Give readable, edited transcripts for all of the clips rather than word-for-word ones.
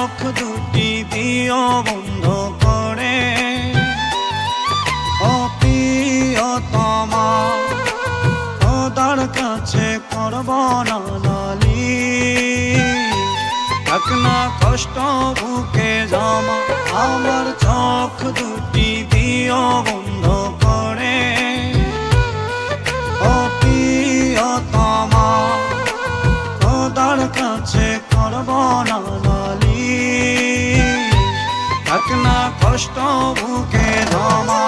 চোখ দুটি দিও বন্ধ করে, ও প্রিয়তমা খোদার কাছে করব না নালিশ, থাক না কষ্ট বুকে জমা। আমার চোখ দুটি দিও বন্ধ করে, ও প্রিয়তমা খোদার কাছে করব না নালিশ, থাক না কষ্ট বুকে জমা।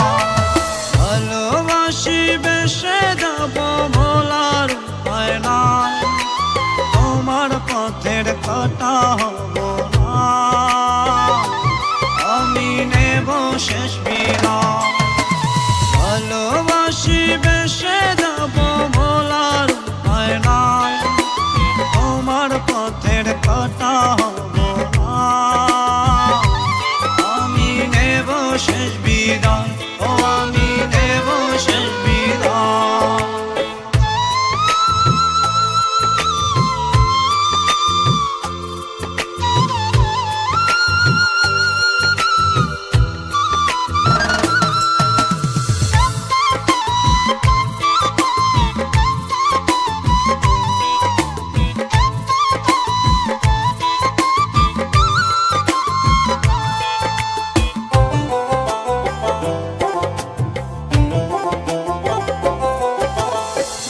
ভালোবাসি বেশে যাব ভোলার উপায় নাই, তোমার পথের কাঁটা হব না, আমি নেব শেষ বিদায়। ভালোবাসি বেশে যাব ভোলার উপায় নাই, তোমার পথের কাঁটা হব না, আমি নেব শেষ বিদায়, ও আমি নেব শেষ বিদায়।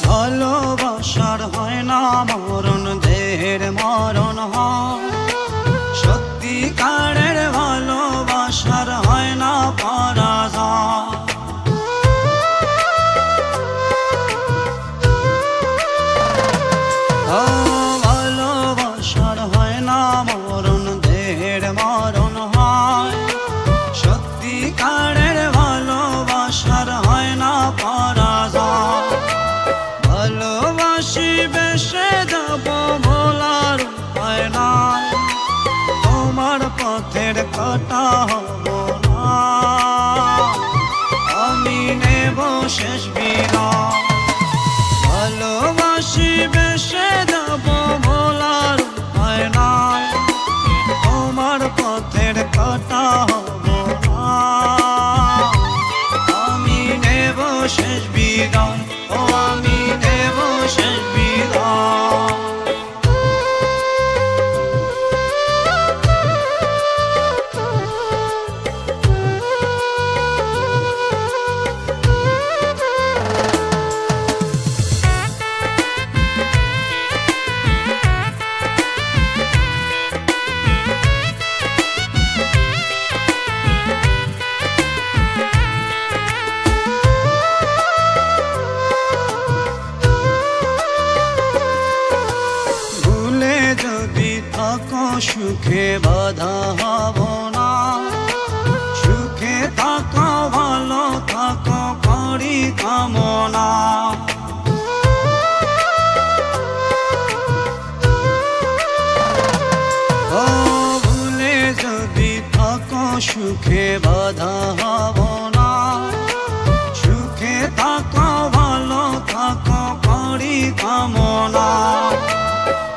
ভালোবাসার হয় না মরণ, দেহের মরণ হয়, সত্যিকারের ভালোবাসার হয় না পরাজয়। ভালোবাসার হয় না মরণ, দেহের মরণ হয়, সত্যিকারের ভালোবাসার হয় না পরাজয়। ভালোবাসি বেশে যাব ভোলার উপায় নাই, তোমার পথের কাঁটা হব না, আমি নেব শেষ বিদায়। ভালোবাসি বেশে যাব ভোলার উপায় নাই, তোমার পথের কাঁটা হব না, আমি নেব শেষ বিদায়, ও আমি নেব শেষ বিদায়। যদি থাকো সুখে বাধা হব না, সুখে থাকো ভালো থাকো করি কামনা। ও ভুলে যদি থাকো সুখে বাধা হব না, সুখে থাকো ভালো থাকো করি কামনা।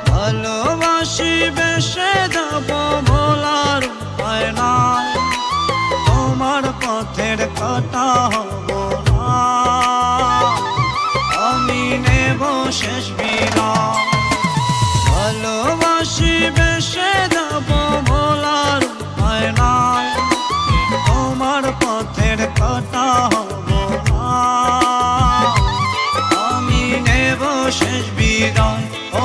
ভালোবাসি বেশে যাব ভোলার উপায় নাই, তোমার পথের কাঁটা হব না, আমি নেব শেষ বিদায়। ভালোবাসি বেশে যাব ভোলার উপায় নাই, তোমার পথের কাঁটা হব না, আমি নেব শেষ বিদায়, ও